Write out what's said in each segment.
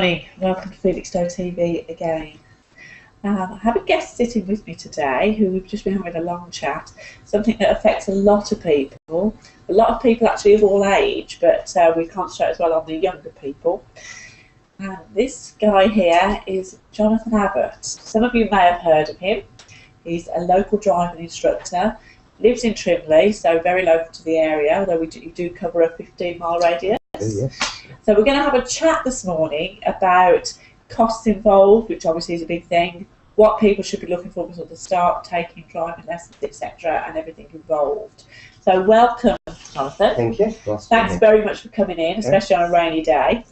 Hi, welcome to Felix Stowe TV again. I have a guest sitting with me today who we've just been having a long chat, something that affects a lot of people actually of all age, but we concentrate as well on the younger people. This guy here is Jonathan Abbott. Some of you may have heard of him. He's a local driving instructor, lives in Trimley, so very local to the area, although we do cover a 15-mile radius. Yes. So we're going to have a chat this morning about costs involved, which obviously is a big thing, what people should be looking for before they start taking driving lessons, etc., and everything involved. So welcome, Jonathan. Thank you. Thanks very much for coming in, especially on a rainy day.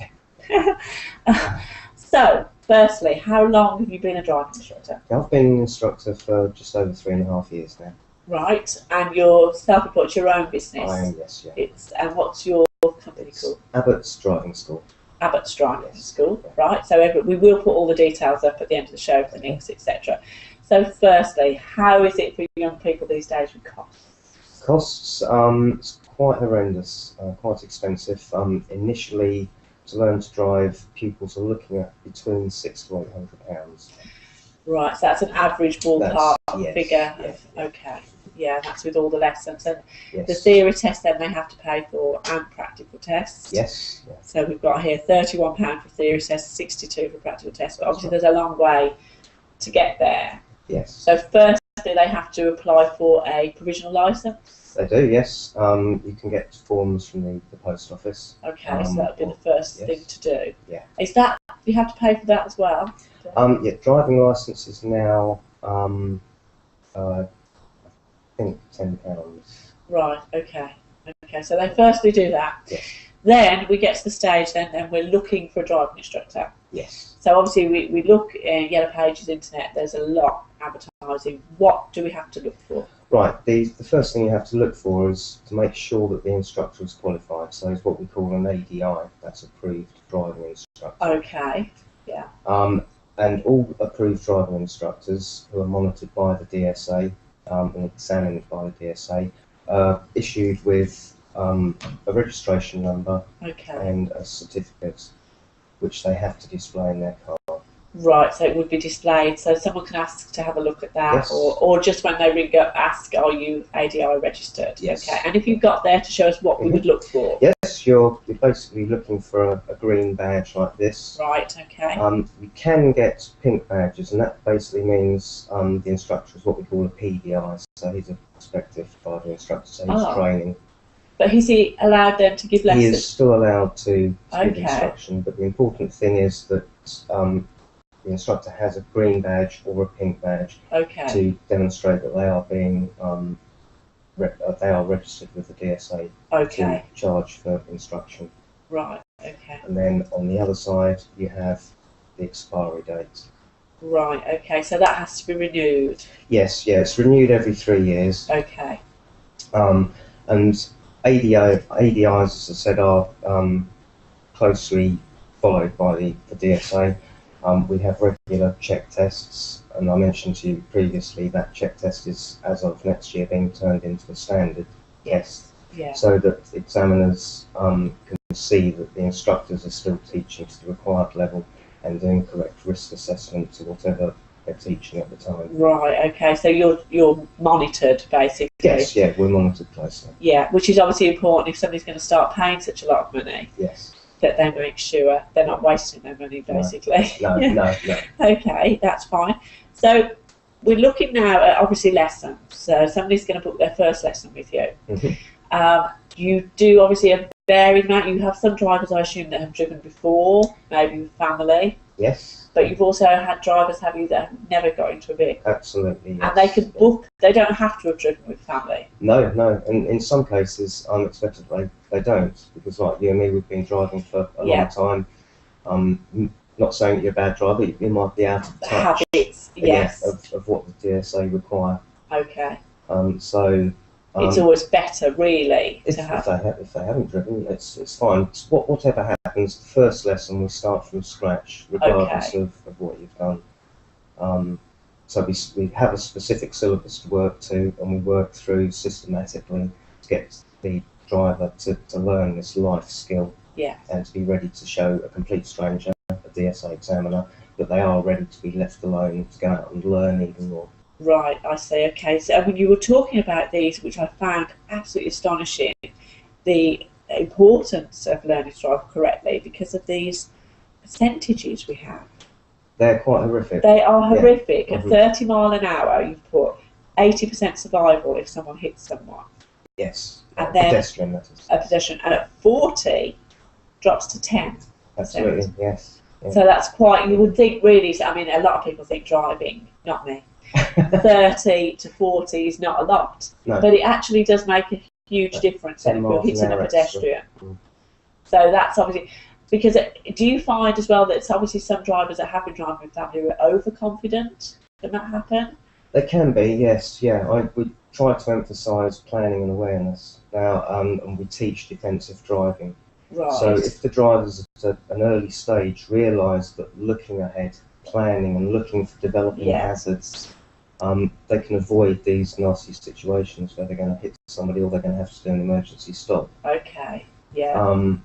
So, firstly, how long have you been a driving instructor? I've been an instructor for just over 3.5 years now. Right, and you're self-employed, your own business? I am, yes, yeah. And what's your company called? Abbott's Driving School. Abbott's Driving School, right? So we will put all the details up at the end of the show, the links, etc. So firstly, how is it for young people these days with costs? Costs, it's quite horrendous, quite expensive. Initially, to learn to drive, pupils are looking at between £600 to £800. Right, so that's an average ballpark figure. Yes. Okay, yeah, that's with all the lessons. And yes. the theory test then they have to pay for, and practical tests. Yes. Yeah. So we've got here £31 for theory test, £62 for practical test, but obviously there's a long way to get there. Yes. So firstly they have to apply for a provisional licence. They do, yes. You can get forms from the post office. Okay, so that would be the first thing to do. Yeah. Is that, you have to pay for that as well? Yeah, driving licence is now, I think £10. Right, okay. Okay, so they firstly do that. Yes. Then we get to the stage then we're looking for a driving instructor. Yes. So obviously we look in Yellow Pages internet, there's a lot advertising. What do we have to look for? Right, the first thing you have to look for is to make sure that the instructor is qualified. So it's what we call an ADI, that's approved driving instructor. Okay, yeah. And all approved driving instructors who are monitored by the DSA and examined by the DSA are issued with a registration number and a certificate which they have to display in their car. Right, so it would be displayed, so someone can ask to have a look at that, yes. or just when they ring up, ask, are you ADI registered? Yes. Okay, and if you've got there to show us what we would look for? Yes, you're basically looking for a green badge like this. Right, okay. You can get pink badges, and that basically means the instructor is what we call a PDI, so he's a prospective driving instructor, so he's training. But is he allowed then to give lessons? He is still allowed to give instruction, but the important thing is that the instructor has a green badge or a pink badge to demonstrate that they are being they are registered with the DSA to charge for instruction. Right. Okay. And then on the other side you have the expiry date. Right. Okay. So that has to be renewed. Yes. Yeah. It's renewed every 3 years. Okay. And ADIs, as I said, are closely followed by the DSA. We have regular check tests, and I mentioned to you previously that check test is, as of next year, being turned into a standard test, so that examiners can see that the instructors are still teaching to the required level and doing correct risk assessment to whatever they're teaching at the time. Right. Okay. So you're monitored basically. Yes. Yeah. We're monitored closely. Yeah, which is obviously important if somebody's going to start paying such a lot of money. Yes. That they make sure they're not wasting their money, basically. No. Okay, that's fine. So we're looking now at obviously lessons. So somebody's going to book their first lesson with you. You do obviously a varied amount. You have some drivers, I assume, that have driven before, maybe with family. Yes. But you've also had drivers, have you, that have never got into a vehicle? Absolutely, yes. And they can book, they don't have to have driven with family? No. And in some cases, unexpectedly, they don't. Because like you and me, we've been driving for a long time. Not saying that you're a bad driver, you might be out of touch habits, yes. of what the DSA require. Okay. So it's always better, really, if they haven't driven, it's fine. Whatever happens, the first lesson we start from scratch, regardless of what you've done. So we have a specific syllabus to work to, and we work through systematically to get the driver to learn this life skill, and to be ready to show a complete stranger a DSA examiner, but they are ready to be left alone to go out and learn even more. Right, I see. Okay, so when you were talking about these, which I found absolutely astonishing, the importance of learning to drive correctly because of these percentages we have. They're quite horrific. They are horrific. Yeah. At 30 mile an hour, you've put 80% survival if someone hits someone. Yes, And then pedestrian, that is. A pedestrian, and at 40, drops to 10. Absolutely, yes. Yeah. So that's quite, you would think really, I mean, a lot of people think driving, not me. 30 to 40 is not a lot, no. But it actually does make a huge difference if you're hitting a pedestrian. So that's obviously, because do you find as well that it's obviously some drivers that have been driving with family who are overconfident? Can that happen? They can be, yes, yeah. We try to emphasise planning and awareness now, and we teach defensive driving. Right. So if the drivers at an early stage realise that looking ahead, planning and looking for developing hazards, they can avoid these nasty situations where they're going to hit somebody or they're going to have to do an emergency stop. Okay, yeah.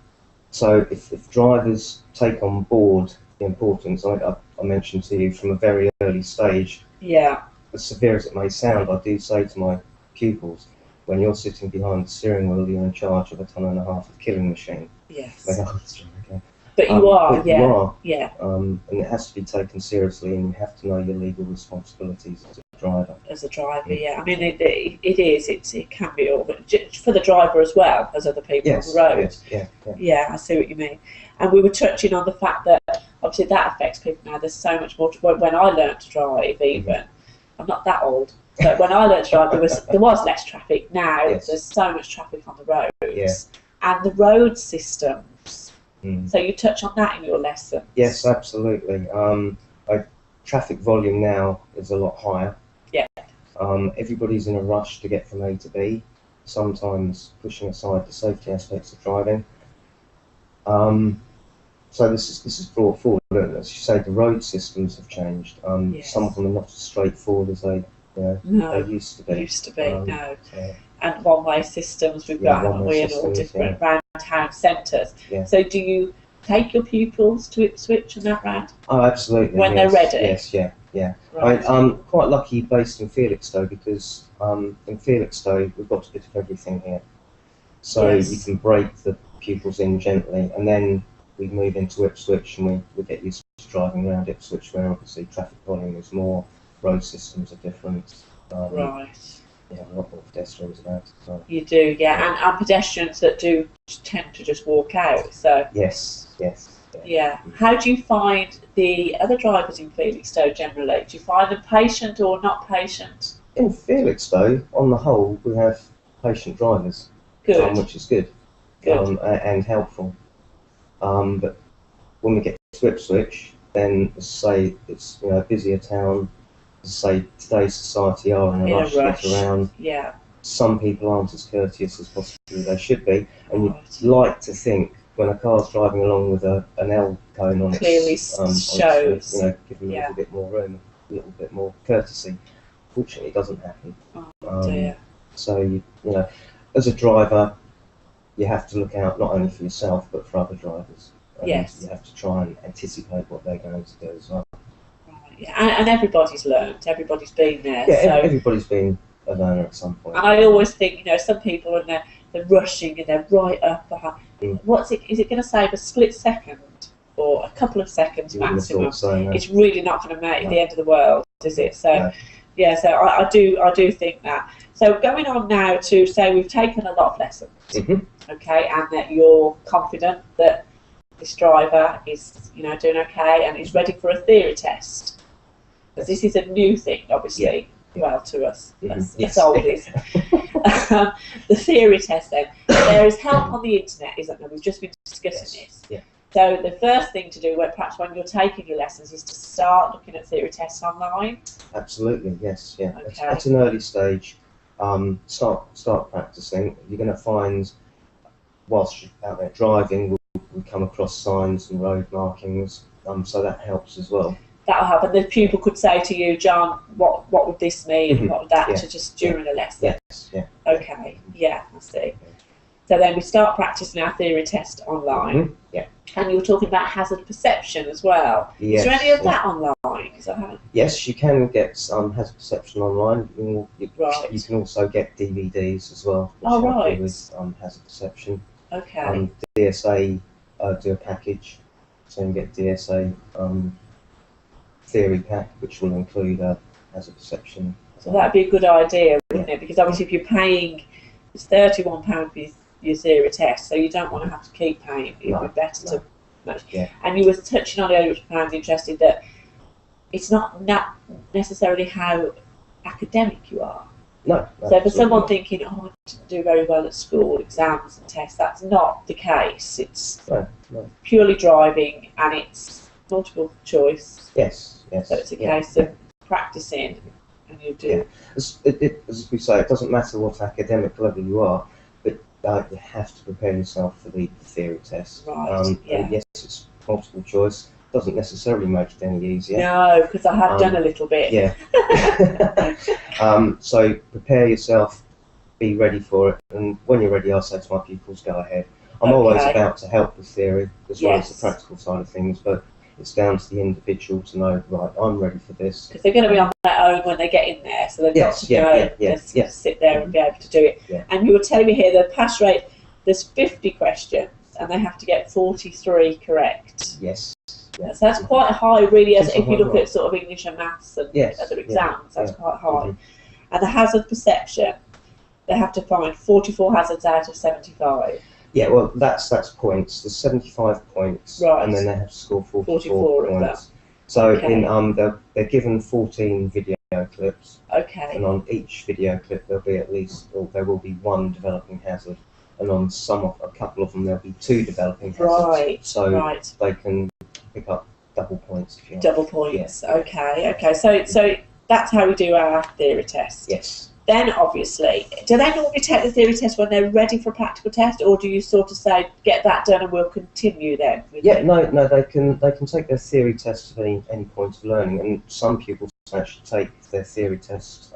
So if drivers take on board the importance, I mentioned to you from a very early stage, as severe as it may sound, I do say to my pupils, when you're sitting behind the steering wheel, you're in charge of 1.5 tons of killing machine. Yes. They go, okay. But you are, but you are. Yeah. And it has to be taken seriously, and you have to know your legal responsibilities as a driver. As a driver, yeah. I mean, it can be all, but for the driver as well as other people on the road. Yes, yeah, I see what you mean. And we were touching on the fact that obviously that affects people now. There's so much more. When I learned to drive, even I'm not that old, but when I learned to drive, there was less traffic. Now there's so much traffic on the roads, and the road systems. So you touch on that in your lesson. Yes, absolutely. Traffic volume now is a lot higher. Yeah. Everybody's in a rush to get from A to B, sometimes pushing aside the safety aspects of driving. So this is brought forward, and as you say, the road systems have changed. Some of them are not as straightforward as they used to be. No. And one-way systems we've got, haven't we, in all different round town centres. Yeah. So do you take your pupils to Ipswich and that round? Oh, absolutely. When they're ready? Yes, yeah. Right. I'm quite lucky based in Felixstowe because in Felixstowe we've got a bit of everything here. So you can break the pupils in gently, and then we move into Ipswich and we get used to driving around Ipswich, where obviously traffic volume is more, road systems are different. Right. Yeah, a lot more pedestrians about. So. You do, yeah, and pedestrians that do tend to just walk out. So yes. Yeah. How do you find the other drivers in Felixstowe generally? Do you find them patient or not patient? In Felixstowe, on the whole, we have patient drivers. Good. Which is good. And helpful. But when we get to Ipswich, then as I say, it's a busier town. As I say, today's society are in a rush to get around. Yeah. Some people aren't as courteous as possibly they should be, and you'd like to think when a car's driving along with an L cone on clearly shows, give them a little bit more room, a little bit more courtesy. Fortunately, it doesn't happen. Oh dear. So as a driver, you have to look out not only for yourself but for other drivers. Yes. You have to try and anticipate what they're going to do as well. Yeah, and everybody's learned. Everybody's been there. Yeah, so. Everybody's been a learner at some point. And I always think, some people and they're rushing and they're right up behind. What's it? Is it going to save a split second or a couple of seconds maximum? So, no. It's really not going to make the end of the world, is it? So, so I do think that. So going on now to say we've taken a lot of lessons, okay, and that you're confident that this driver is, doing okay and is ready for a theory test. Because this is a new thing, obviously, to us, us oldies. The theory test then. There is help on the internet, isn't there? We've just been discussing this. Yeah. So the first thing to do, perhaps when you're taking your lessons, is to start looking at theory tests online. Absolutely, yes, yeah. Okay. At an early stage, start practicing. You're going to find, whilst you're out there driving, we come across signs and road markings, so that helps as well. That'll help, and the pupil could say to you, John, what would this mean, and what would that, to just during a lesson. Yes, yeah. Okay, I see. So then we start practicing our theory test online. And you were talking about hazard perception as well. Yes, is there any of that online? 'Cause I haven't. Yes, you can get hazard perception online. Right. You can also get DVDs as well, which Oh, help right. you with hazard perception. Okay. DSA do a package, so you get DSA theory pack, which will include hazard perception. So that'd be a good idea, wouldn't it? Because obviously, if you're paying, it's £31 for your theory test, so you don't want to have to keep paying. It'd be better to. Yeah. And you were touching on earlier, which I found interesting, that it's not necessarily how academic you are. No. So for someone thinking, oh, I didn't do very well at school, exams and tests, that's not the case. It's purely driving, and it's multiple choice. Yes. So it's a case of practicing, and you do. Yeah. As we say, it doesn't matter what academic level you are, but you have to prepare yourself for the theory test. Right. And yes, it's multiple choice. Doesn't necessarily make it any easier. No, because I have done a little bit. Yeah. So prepare yourself, be ready for it, and when you're ready, I say to my pupils, go ahead. I'm always about to help with theory as well as the practical side of things, but it's down to the individual to know, right, I'm ready for this. Because they're going to be on their own when they get in there, so they've got to know, sit there and be able to do it. Yeah. And you were telling me here the pass rate, there's 50 questions, and they have to get 43 correct. Yes. Yeah. So that's quite high, really, as if you look at sort of English and maths and other exams, that's quite high. And the hazard perception, they have to find 44 hazards out of 75. Yeah, well, that's points. There's 75 points, and then they have to score 44 points. So they're given 14 video clips. Okay. And on each video clip there will be one developing hazard, and on a couple of them there'll be two developing hazards. Right. So they can pick up double points if you like. Double points. Yeah. Okay. So that's how we do our theory test. Yes. Then, obviously, do they normally take the theory test when they're ready for a practical test, or do you sort of say, get that done and we'll continue then? No, they can take their theory test at any point of learning, and some pupils actually take their theory test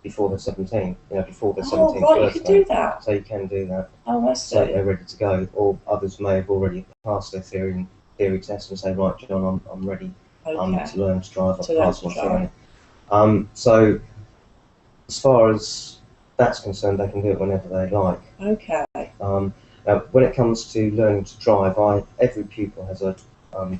before they're 17, before their 17th birthday. You can do that. So you can do that. Oh, I see. So they're ready to go, or others may have already passed their theory test and say, right, John, I'm ready to learn to drive. I've passed my theory. So as far as that's concerned, they can do it whenever they like. Okay. Now, when it comes to learning to drive, every pupil has a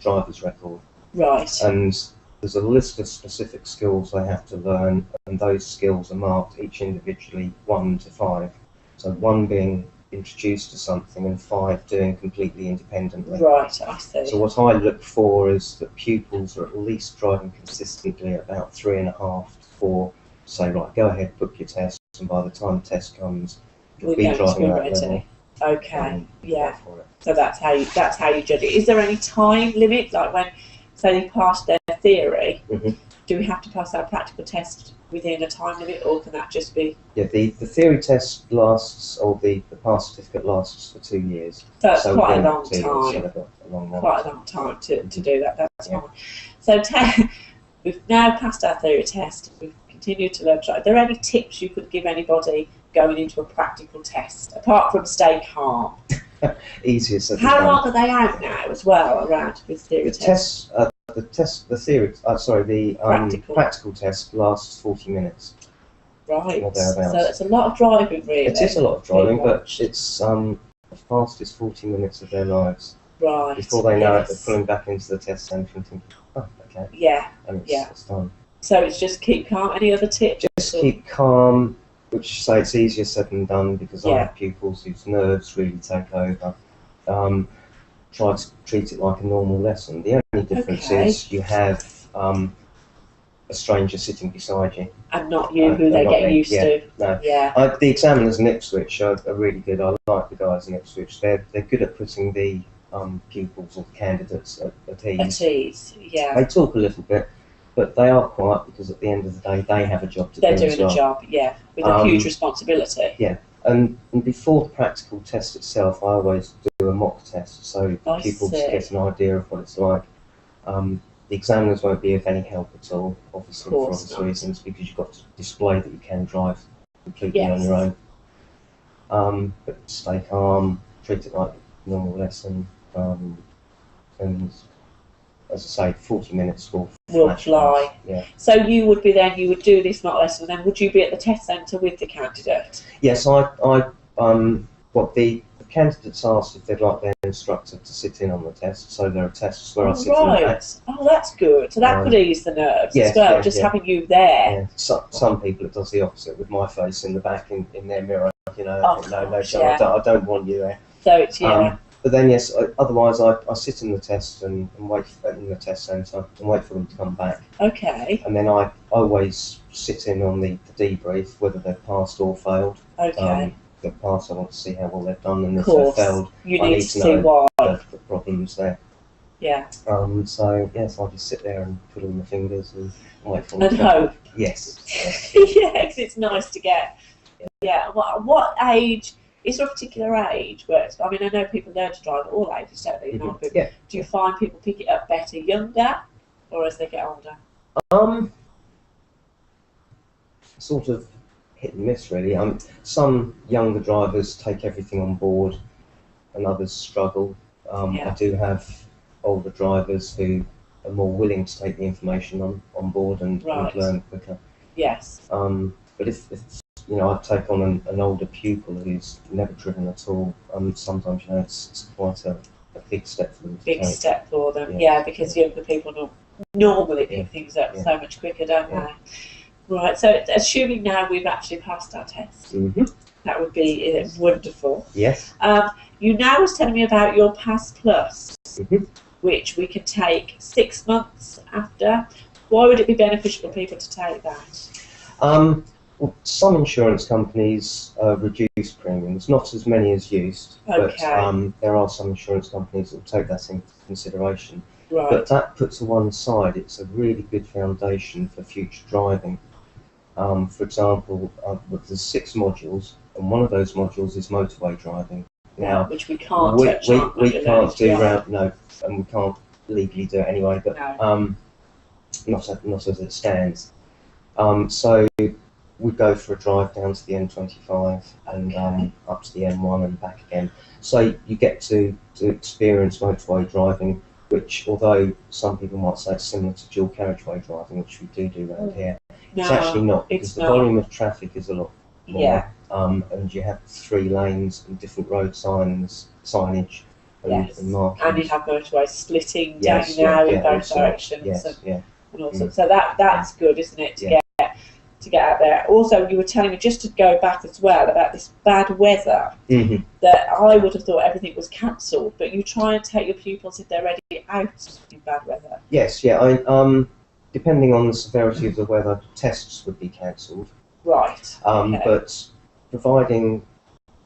driver's record. Right. And there's a list of specific skills they have to learn, and those skills are marked each individually 1 to 5. So 1 being introduced to something and 5 doing completely independently. Right, I see. So what I look for is that pupils are at least driving consistently at about 3.5 to 4. Say, right, go ahead, book your test, and by the time the test comes, you'll be driving at that level. Okay, So that's how you judge it. Is there any time limit, like when, say, they passed their theory, do we have to pass our practical test within a time limit, or can that just be? Yeah, the theory test lasts, or the pass certificate lasts for 2 years. So it's quite a long time. Quite a long time to do that. That's fine. So we've now passed our theory test. We've continued to learn. Are there any tips you could give anybody going into a practical test, apart from stay calm? Easier said than How done. long are they out now as well, around with theory tests? The practical test lasts 40 minutes. Right. So it's a lot of driving, really. It is a lot of driving, but it's the fastest 40 minutes of their lives. Right. Before they know it, they're pulling back into the test centre and thinking, oh, okay. Yeah. And it's done. So it's just keep calm. Any other tips? Just keep calm, which say it's easier said than done, because I have pupils whose nerves really take over. Try to treat it like a normal lesson. The only difference is you have a stranger sitting beside you. And not you, who they're getting used to. No. Yeah. The examiners in Ipswich are really good. I like the guys in Ipswich. They're good at putting the pupils or candidates at ease. At ease, yeah. They talk a little bit, but they are quiet, because at the end of the day they have a job to do as well. They're doing a job, with a huge responsibility. Yeah, and before the practical test itself, I always do a mock test, so pupils get an idea of what it's like. The examiners won't be of any help at all, obviously, for obvious reasons, because you've got to display that you can drive completely on your own. But stay calm, treat it like a normal lesson, and as I say, 40 minutes will fly. Yeah. So you would do this mock lesson, and then would you be at the test centre with the candidate? Yes, what the candidates asked if they'd like their instructor to sit in on the test, so there are tests where I sit in the back. Oh, that's good. So that could ease the nerves as well, having you there. Yeah. Some people, it does the opposite, with my face in the back in their mirror. You know, no, John, I don't want you there. So it's, but then, yes, otherwise I sit in the test and wait in the test centre and wait for them to come back. Okay. And then I always sit in on the debrief, whether they've passed or failed. Okay. If they've passed, I want to see how well they've done, and if they've failed, you I need need to to see know why. the problems there. Yeah. So yes, I'll just sit there and twiddle my fingers and wait for them and to hope. Yes. Yeah, because it's nice to get. Yeah. What age? Is there a particular age where I mean, I know people learn to drive at all ages, don't they? Yeah. Do you find people pick it up better younger, or as they get older? Sort of hit and miss, really. Some younger drivers take everything on board, and others struggle. I do have older drivers who are more willing to take the information on board and learn quicker. Yes. But if I take on an older pupil who's never driven at all, sometimes it's quite a big step for them. Step for them, because younger people normally pick things up so much quicker, don't they? Right, so assuming now we've actually passed our test, that would be wonderful. Yes. You now was telling me about your Pass Plus, which we can take 6 months after. Why would it be beneficial for people to take that? Well, some insurance companies reduce premiums, not as many as used, but there are some insurance companies that will take that into consideration. Right. But that put to one side, it's a really good foundation for future driving. For example, there's 6 modules, and one of those modules is motorway driving. Now, which we can't touch on. We can't do and we can't legally do it anyway, but not as it stands. So we go for a drive down to the M25 and up to the M1 and back again. So you get to experience motorway driving, which, although some people might say it's similar to dual carriageway driving, which we do around here, it's actually not, because the volume of traffic is a lot more. And you have 3 lanes and different road signage and markings. And you have motorways splitting down now in both directions. And also, so that's good, isn't it, to get out there. Also, you were telling me, just to go back as well, about this bad weather, that I would have thought everything was cancelled, but you try and take your pupils if they're ready out in bad weather. Yes, depending on the severity of the weather, tests would be cancelled. Right. But providing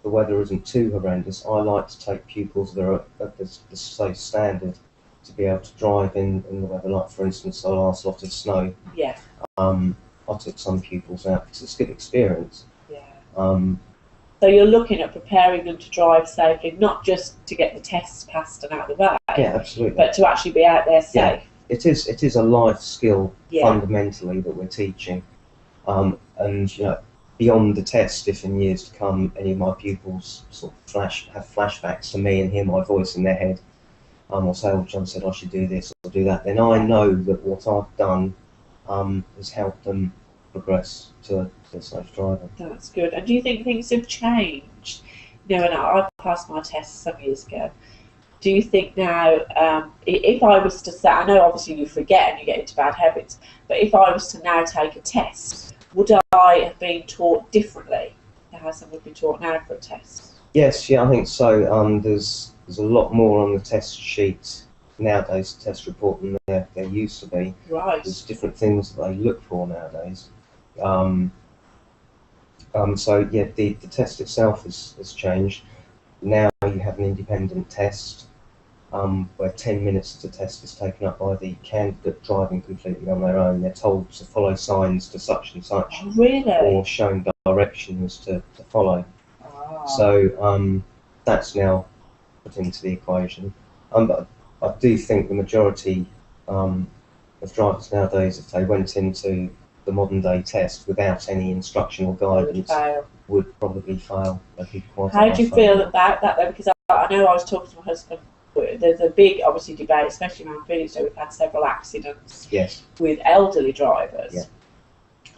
the weather isn't too horrendous, I like to take pupils that are at the safe standard to be able to drive in the weather. Like, for instance, the last lot of snow. Yeah. I took some pupils out because it's a good experience. Yeah. So you're looking at preparing them to drive safely, not just to get the tests passed and out of the way. Yeah, absolutely. But to actually be out there safe. Yeah. It is a life skill fundamentally that we're teaching. And beyond the test, if in years to come any of my pupils sort of have flashbacks to me and hear my voice in their head, or say, "Oh, John said I should do this or do that," then I know that what I've done has helped them progress to safe driving. That's good. And do you think things have changed? And I passed my test some years ago. Do you think now, if I was to say, I know obviously you forget and you get into bad habits, but if I was to now take a test, would I have been taught differently to how some would be taught now for a test? Yes, I think so. There's a lot more on the test sheet nowadays, test report, than there used to be. Right. There's different things that they look for nowadays. The test itself has changed. Now you have an independent test where 10 minutes of the test is taken up by the candidate driving completely on their own. They're told to follow signs to such and such, or shown directions to follow. So that's now put into the equation. But I do think the majority of drivers nowadays, if they went into the modern day test without any instructional guidance, would probably fail. How do you feel about that though? Because I know I was talking to my husband there's a big, obviously, debate, especially around Phoenix. So we've had several accidents Yes. with elderly drivers, Yeah.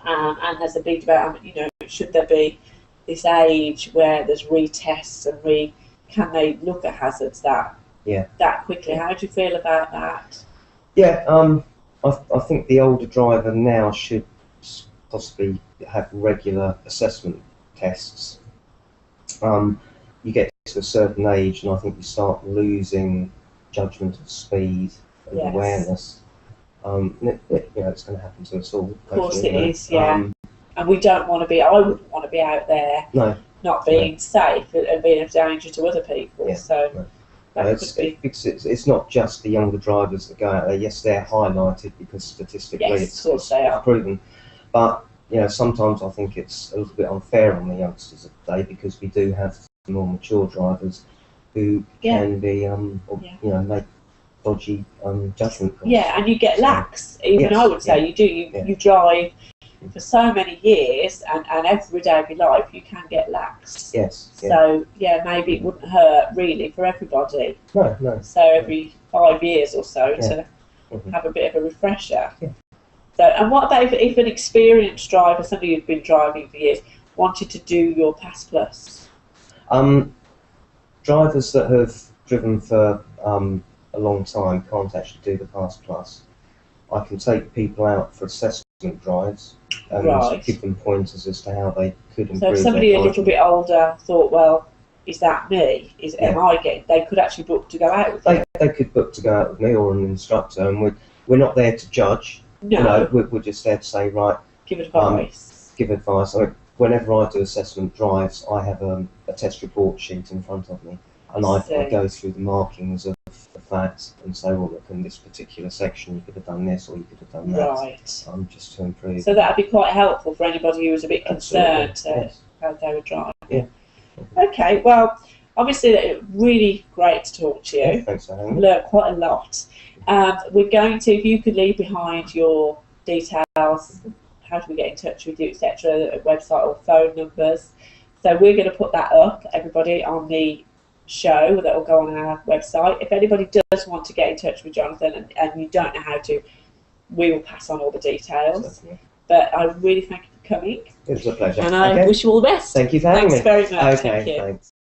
and there's a big debate. Should there be this age where there's retests and can they look at hazards that quickly? How do you feel about that? Yeah. I think the older driver now should possibly have regular assessment tests. You get to a certain age, and I think you start losing judgment of speed and Yes. awareness. It's going to happen to us all. Of course it is, yeah. And we don't want to be. I wouldn't want to be out there not being safe and being of danger to other people. Yeah. So that could be. It's not just the younger drivers that go out there. Yes, they're highlighted because statistically it's proven. But sometimes I think it's a little bit unfair on the youngsters of today, because we do have more mature drivers who can be, make dodgy judgment calls. Yeah, and you get lax. Even I would say you drive for so many years, and every day of your life you can get lax. Yes. So maybe it wouldn't hurt really for everybody. No. So every 5 years or so to have a bit of a refresher. Yeah. So, and what about if an experienced driver, somebody who's been driving for years, wanted to do your Pass Plus? Drivers that have driven for a long time can't actually do the Pass Plus. I can take people out for assessment drives and give them pointers as to how they could improve. So if somebody a little bit older thought, well, is that me? Am I getting? They could actually book to go out with you. They could book to go out with me or an instructor, and we're not there to judge. No. We're just there to say, right, give advice. Give advice. Whenever I do assessment drives, I have a test report sheet in front of me, and I go through the markings of the flags and say, well, look, in this particular section you could have done this or you could have done that. Right. Just to improve. So that would be quite helpful for anybody who was a bit concerned how they would drive. Yeah. Okay, well, obviously it's really great to talk to you. Yeah, thanks for having me. Learned quite a lot. We're going to, if you could leave behind your details, how do we get in touch with you, etc., website or phone numbers. So we're going to put that up, everybody, on the show that will go on our website. If anybody does want to get in touch with Jonathan and you don't know how to, we will pass on all the details. Certainly. But I really thank you for coming. It was a pleasure. And I wish you all the best. Thank you for having me. Thanks very much. Okay, Thank you. Thanks.